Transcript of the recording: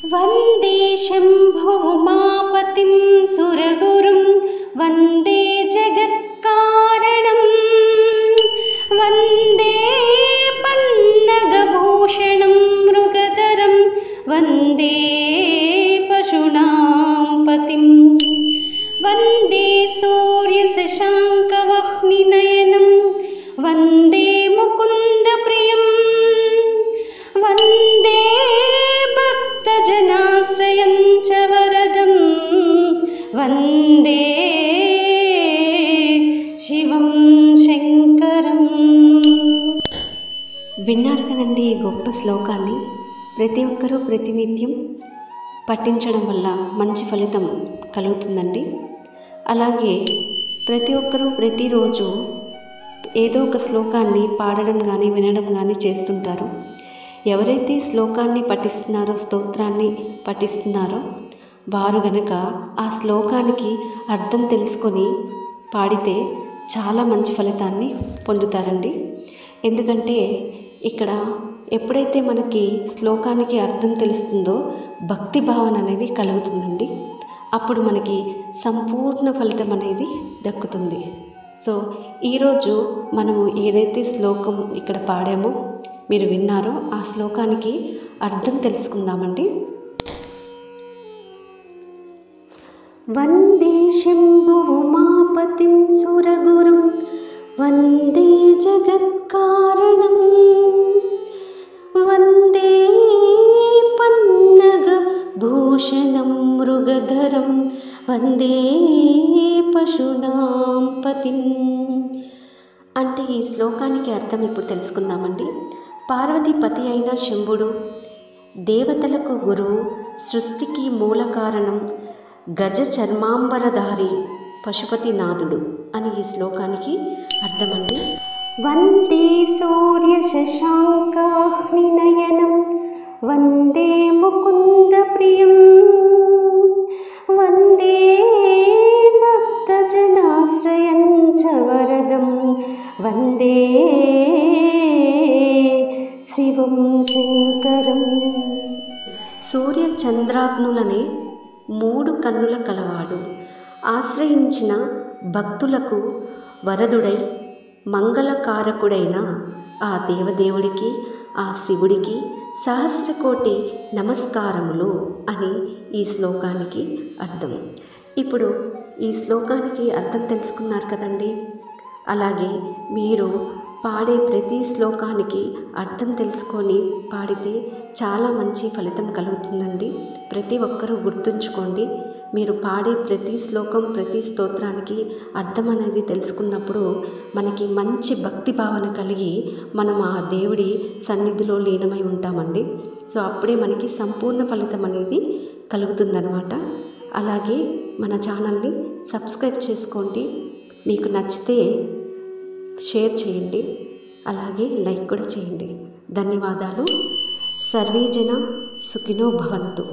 वन्दे शम्भुमापतिं सुरगुरुं वन्दे जगत्कारणं वन्दे पन्नगभूषणं मृगधरं वन्दे पशूनां पतिं वन्दे सूर्यशशाङ्कवह्निनयनं वन्दे मुकुन्दप्रियं वन्दे भक्तजनाश्रयं च वरदं वन्दे శివం శంకరం. విన్నారు కదండి ఈ గొప్ప శ్లోకాన్ని. ప్రతి ఒక్కరూ ప్రతినిత్యం పఠించడం వల్ల మంచి ఫలితం కలుగుతుందండి. అలాగే ప్రతి ఒక్కరూ ప్రతిరోజు ఏదో ఒక శ్లోకాన్ని పాడడం కానీ వినడం కానీ చేస్తుంటారు. ఎవరైతే శ్లోకాన్ని పఠిస్తున్నారో, స్తోత్రాన్ని పఠిస్తున్నారో వారు గనక ఆ శ్లోకానికి అర్థం తెలుసుకొని పాడితే చాలా మంచి ఫలితాన్ని పొందుతారండి. ఎందుకంటే ఇక్కడ ఎప్పుడైతే మనకి శ్లోకానికి అర్థం తెలుస్తుందో భక్తి భావన అనేది కలుగుతుందండి. అప్పుడు మనకి సంపూర్ణ ఫలితం అనేది దక్కుతుంది. సో ఈరోజు మనము ఏదైతే శ్లోకం ఇక్కడ పాడామో, మీరు విన్నారో, ఆ శ్లోకానికి అర్థం తెలుసుకుందామండి. వందే శంభుమాపతిం సురగురుం వందే జగత్కారణం వందే పన్నగభూషణం మృగధరం వందే పశూనాం పతిం. అంటే ఈ శ్లోకానికి అర్థం ఇప్పుడు తెలుసుకుందామండి. పార్వతీపతి అయిన శంభుడు దేవతలకు గురువు, సృష్టికి మూల కారణం, గజ చర్మాంబరధారి పశుపతినాథుడు అని ఈ శ్లోకానికి అర్థమండి. వందే సూర్య శశాంకవహ్నినయనం వందే ముకుంద ప్రియం వందే భక్తజనాశ్రయం చ వరదం వందే శివం శంకరం. సూర్య చంద్రాగ్నులనే 3 కన్నుల కలవాడు, ఆశ్రయించిన భక్తులకు వరదుడై మంగళకారకుడైన ఆ దేవదేవుడికి, ఆ శివుడికి సహస్రకోటి నమస్కారములు అని ఈ శ్లోకానికి అర్థం. ఇప్పుడు ఈ శ్లోకానికి అర్థం తెలుసుకున్నారు కదండి. అలాగే మీరు పాడే ప్రతి శ్లోకానికి అర్థం తెలుసుకొని పాడితే చాలా మంచి ఫలితం కలుగుతుందండి. ప్రతి ఒక్కరూ గుర్తుంచుకోండి. మీరు పాడే ప్రతి శ్లోకం, ప్రతి స్తోత్రానికి అర్థం అనేది తెలుసుకున్నప్పుడు మనకి మంచి భక్తి భావన కలిగి మనం ఆ దేవుడి సన్నిధిలో లీనమై ఉంటామండి. సో అప్పుడే మనకి సంపూర్ణ ఫలితం అనేది కలుగుతుందన్నమాట. అలాగే మన ఛానల్ని సబ్స్క్రైబ్ చేసుకోండి. మీకు నచ్చితే షేర్ చేయండి, అలాగే లైక్ కూడా చేయండి. ధన్యవాదాలు. సర్వే జన సుఖినో భవంతు.